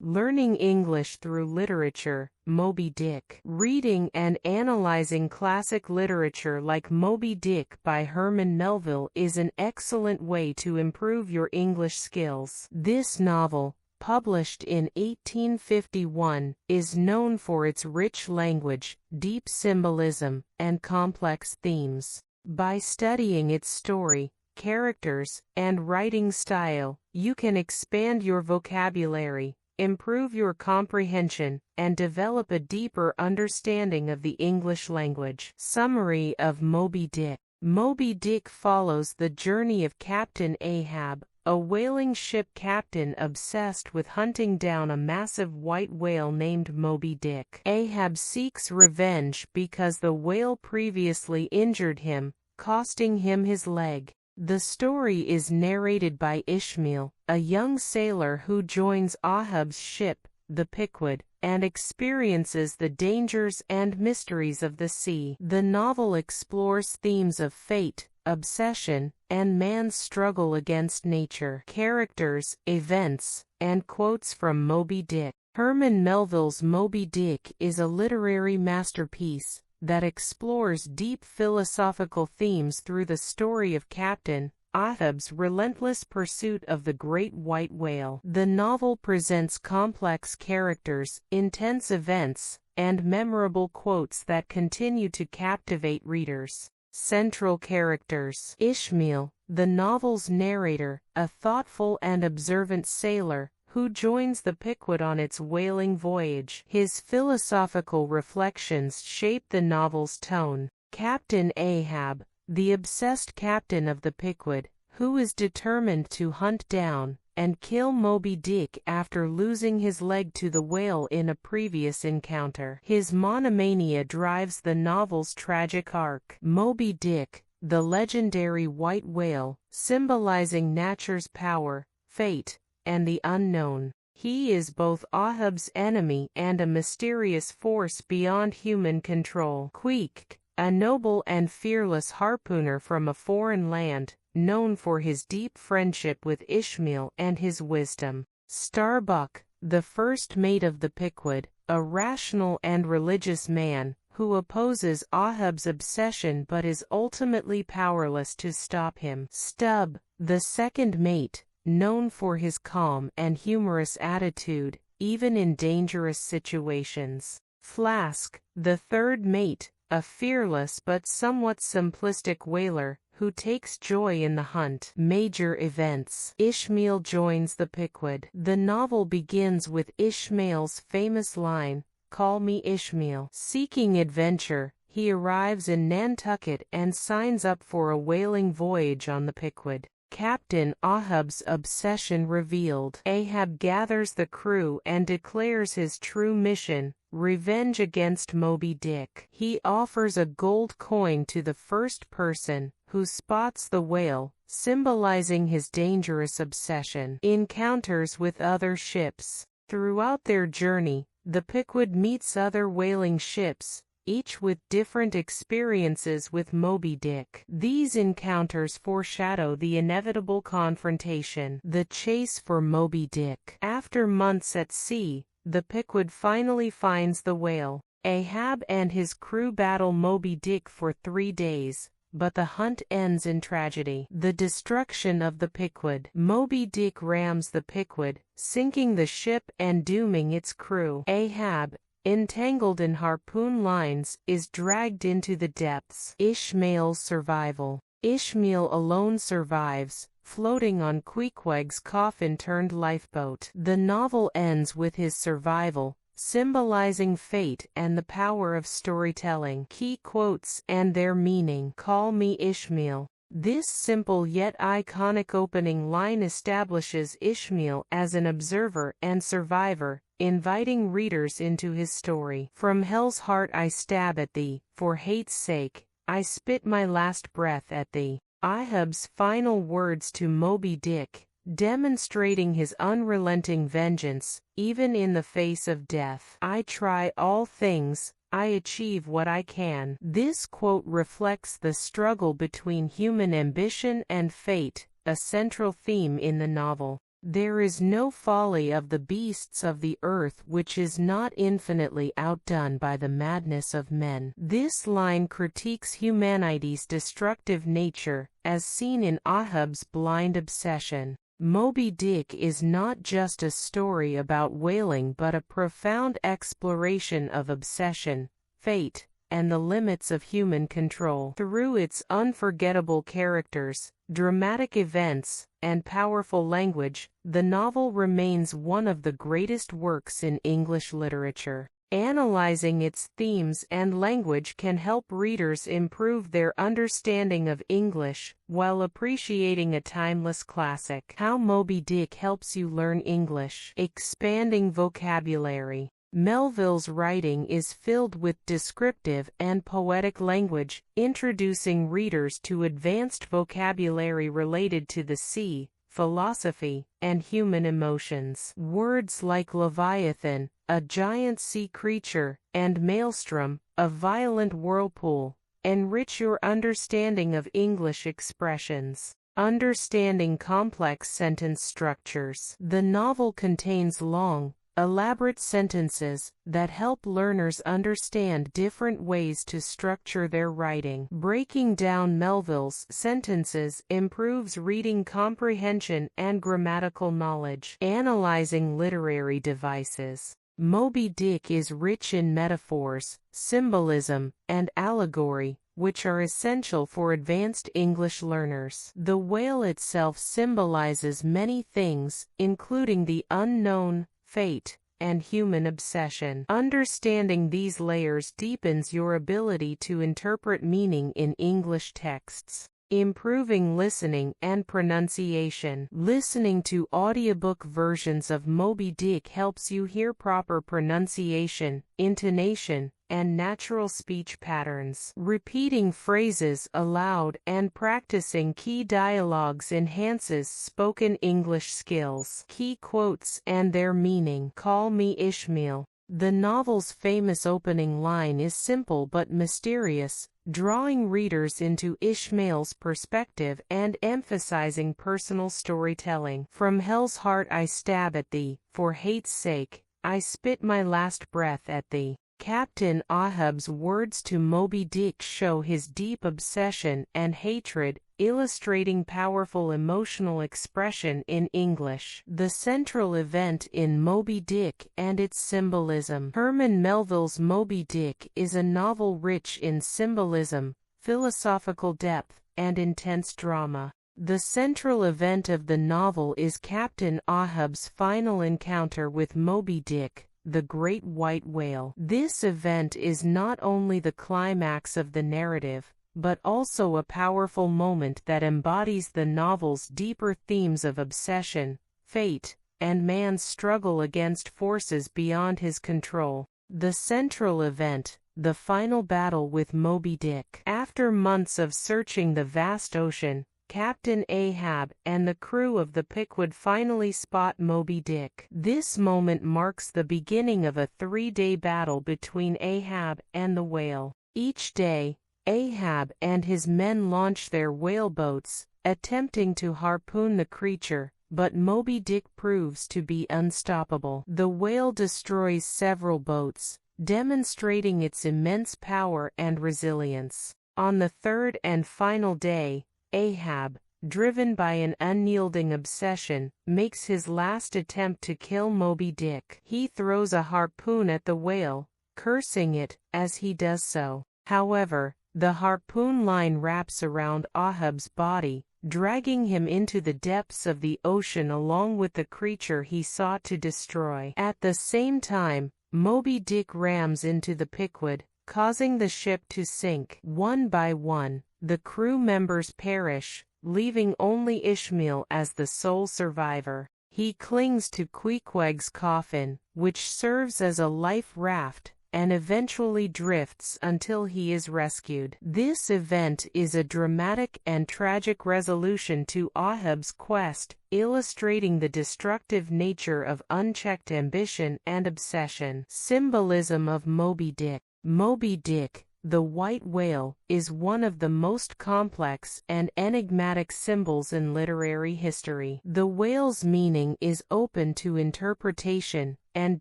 Learning English Through Literature, Moby Dick. Reading and analyzing classic literature like Moby Dick by Herman Melville is an excellent way to improve your English skills. This novel, published in 1851, is known for its rich language, deep symbolism, and complex themes. By studying its story, characters, and writing style, you can expand your vocabulary, improve your comprehension, and develop a deeper understanding of the English language. Summary of Moby Dick. Moby Dick follows the journey of Captain Ahab, a whaling ship captain obsessed with hunting down a massive white whale named Moby Dick. Ahab seeks revenge because the whale previously injured him, costing him his leg. The story is narrated by Ishmael, a young sailor who joins Ahab's ship, the Pequod, and experiences the dangers and mysteries of the sea. The novel explores themes of fate, obsession, and man's struggle against nature. Characters, events, and quotes from Moby Dick. Herman Melville's Moby Dick is a literary masterpiece that explores deep philosophical themes through the story of Captain Ahab's relentless pursuit of the great white whale. The novel presents complex characters, intense events, and memorable quotes that continue to captivate readers. Central characters. Ishmael, the novel's narrator, a thoughtful and observant sailor, who joins the Pequod on its whaling voyage. His philosophical reflections shape the novel's tone. Captain Ahab, the obsessed captain of the Pequod, who is determined to hunt down and kill Moby Dick after losing his leg to the whale in a previous encounter. His monomania drives the novel's tragic arc. Moby Dick, the legendary white whale, symbolizing nature's power, fate, and the unknown. He is both Ahab's enemy and a mysterious force beyond human control. Pequod, a noble and fearless harpooner from a foreign land, known for his deep friendship with Ishmael and his wisdom. Starbuck, the first mate of the Pequod, a rational and religious man, who opposes Ahab's obsession but is ultimately powerless to stop him. Stubb, the second mate, known for his calm and humorous attitude, even in dangerous situations. Flask, the third mate, a fearless but somewhat simplistic whaler, who takes joy in the hunt. Major events. Ishmael joins the Pequod. The novel begins with Ishmael's famous line, "Call me Ishmael." Seeking adventure, he arrives in Nantucket and signs up for a whaling voyage on the Pequod. Captain Ahab's obsession revealed. Ahab gathers the crew and declares his true mission, revenge against Moby Dick. He offers a gold coin to the first person who spots the whale, symbolizing his dangerous obsession. Encounters with other ships. Throughout their journey, the Pequod meets other whaling ships, each with different experiences with Moby Dick. These encounters foreshadow the inevitable confrontation. The chase for Moby Dick. After months at sea, the Pequod finally finds the whale. Ahab and his crew battle Moby Dick for 3 days, but the hunt ends in tragedy. The destruction of the Pequod. Moby Dick rams the Pequod, sinking the ship and dooming its crew. Ahab, entangled in harpoon lines, is dragged into the depths. Ishmael's survival. Ishmael alone survives, floating on Pequod's coffin-turned lifeboat. The novel ends with his survival, symbolizing fate and the power of storytelling. Key quotes and their meaning. "Call me Ishmael." This simple yet iconic opening line establishes Ishmael as an observer and survivor, inviting readers into his story. "From hell's heart I stab at thee, for hate's sake, I spit my last breath at thee." Ahab's final words to Moby Dick, demonstrating his unrelenting vengeance, even in the face of death. "I try all things, I achieve what I can." This quote reflects the struggle between human ambition and fate, a central theme in the novel. There is no folly of the beasts of the earth which is not infinitely outdone by the madness of men. This line critiques humanity's destructive nature, as seen in Ahab's blind obsession. Moby Dick is not just a story about whaling but a profound exploration of obsession, fate, and the limits of human control. Through its unforgettable characters, dramatic events, and powerful language, the novel remains one of the greatest works in English literature. Analyzing its themes and language can help readers improve their understanding of English, while appreciating a timeless classic. How Moby Dick helps you learn English. Expanding vocabulary. Melville's writing is filled with descriptive and poetic language, introducing readers to advanced vocabulary related to the sea, philosophy, and human emotions. Words like Leviathan, a giant sea creature, and maelstrom, a violent whirlpool, enrich your understanding of English expressions. Understanding complex sentence structures. The novel contains long, elaborate sentences that help learners understand different ways to structure their writing. Breaking down Melville's sentences improves reading comprehension and grammatical knowledge. Analyzing literary devices. Moby Dick is rich in metaphors, symbolism, and allegory, which are essential for advanced English learners. The whale itself symbolizes many things, including the unknown, fate, and human obsession. Understanding these layers deepens your ability to interpret meaning in English texts. Improving listening and pronunciation. Listening to audiobook versions of Moby Dick helps you hear proper pronunciation, intonation, and natural speech patterns. Repeating phrases aloud and practicing key dialogues enhances spoken English skills. Key quotes and their meaning. Call me Ishmael. The novel's famous opening line is simple but mysterious, drawing readers into Ishmael's perspective and emphasizing personal storytelling. From hell's heart I stab at thee, for hate's sake, I spit my last breath at thee. Captain Ahab's words to Moby Dick show his deep obsession and hatred, illustrating powerful emotional expression in English. The central event in Moby Dick and its symbolism. Herman Melville's Moby Dick is a novel rich in symbolism, philosophical depth, and intense drama. The central event of the novel is Captain Ahab's final encounter with Moby Dick, the great white whale. This event is not only the climax of the narrative, but also a powerful moment that embodies the novel's deeper themes of obsession, fate, and man's struggle against forces beyond his control. The central event, the final battle with Moby Dick. After months of searching the vast ocean, Captain Ahab and the crew of the Pequod finally spot Moby Dick. This moment marks the beginning of a 3-day battle between Ahab and the whale. Each day, Ahab and his men launch their whaleboats, attempting to harpoon the creature, but Moby Dick proves to be unstoppable. The whale destroys several boats, demonstrating its immense power and resilience. On the third and final day, Ahab, driven by an unyielding obsession, makes his last attempt to kill Moby Dick. He throws a harpoon at the whale, cursing it as he does so. However, the harpoon line wraps around Ahab's body, dragging him into the depths of the ocean along with the creature he sought to destroy. At the same time, Moby Dick rams into the Pequod, causing the ship to sink. One by one, the crew members perish, leaving only Ishmael as the sole survivor. He clings to Queequeg's coffin, which serves as a life raft, and eventually drifts until he is rescued. This event is a dramatic and tragic resolution to Ahab's quest, illustrating the destructive nature of unchecked ambition and obsession. Symbolism of Moby Dick. Moby Dick, the white whale, is one of the most complex and enigmatic symbols in literary history. The whale's meaning is open to interpretation, and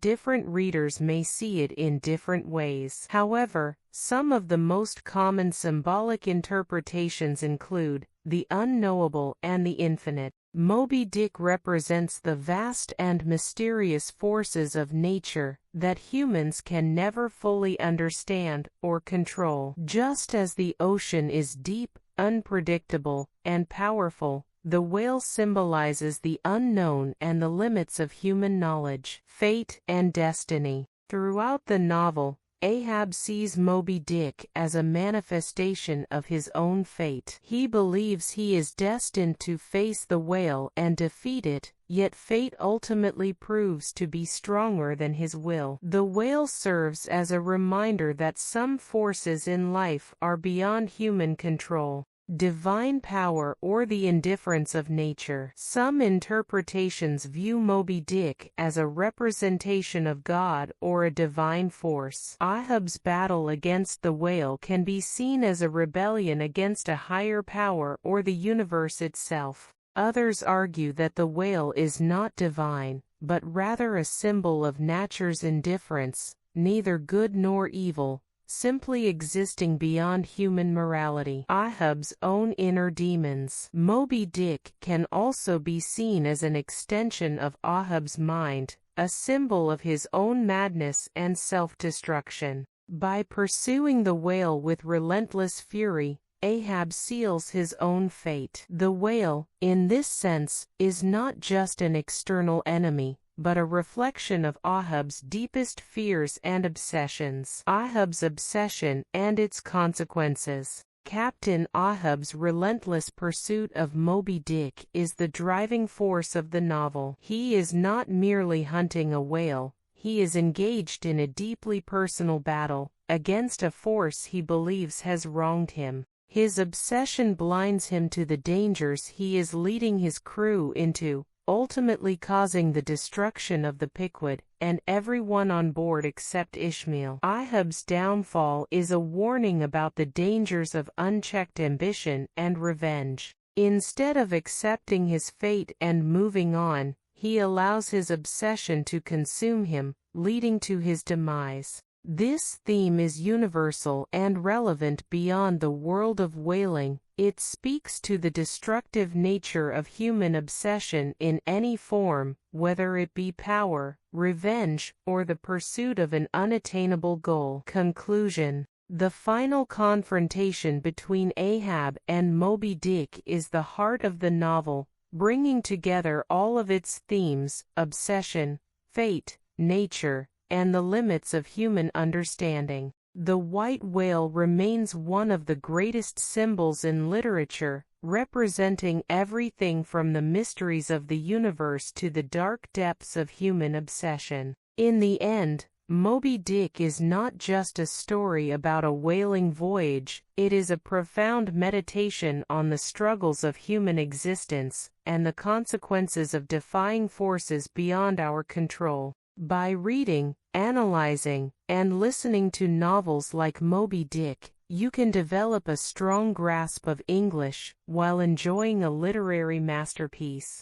different readers may see it in different ways. However, some of the most common symbolic interpretations include the unknowable and the infinite. Moby Dick represents the vast and mysterious forces of nature that humans can never fully understand or control. Just as the ocean is deep, unpredictable, and powerful, the whale symbolizes the unknown and the limits of human knowledge, fate, and destiny. Throughout the novel, Ahab sees Moby Dick as a manifestation of his own fate. He believes he is destined to face the whale and defeat it, yet fate ultimately proves to be stronger than his will. The whale serves as a reminder that some forces in life are beyond human control. Divine power or the indifference of nature. Some interpretations view Moby Dick as a representation of God or a divine force. Ahab's battle against the whale can be seen as a rebellion against a higher power or the universe itself. Others argue that the whale is not divine, but rather a symbol of nature's indifference, neither good nor evil, simply existing beyond human morality. Ahab's own inner demons. Moby Dick can also be seen as an extension of Ahab's mind, a symbol of his own madness and self-destruction. By pursuing the whale with relentless fury, Ahab seals his own fate. The whale, in this sense, is not just an external enemy, but a reflection of Ahab's deepest fears and obsessions. Ahab's obsession and its consequences. Captain Ahab's relentless pursuit of Moby Dick is the driving force of the novel. He is not merely hunting a whale, he is engaged in a deeply personal battle against a force he believes has wronged him. His obsession blinds him to the dangers he is leading his crew into, ultimately causing the destruction of the Pequod and everyone on board except Ishmael. Ahab's downfall is a warning about the dangers of unchecked ambition and revenge. Instead of accepting his fate and moving on, he allows his obsession to consume him, leading to his demise. This theme is universal and relevant beyond the world of whaling. It speaks to the destructive nature of human obsession in any form, whether it be power, revenge, or the pursuit of an unattainable goal. Conclusion. The final confrontation between Ahab and Moby Dick is the heart of the novel, bringing together all of its themes: obsession, fate, nature, and the limits of human understanding. The white whale remains one of the greatest symbols in literature, representing everything from the mysteries of the universe to the dark depths of human obsession. In the end, Moby Dick is not just a story about a whaling voyage, it is a profound meditation on the struggles of human existence and the consequences of defying forces beyond our control. By reading, analyzing, and listening to novels like Moby Dick, you can develop a strong grasp of English while enjoying a literary masterpiece.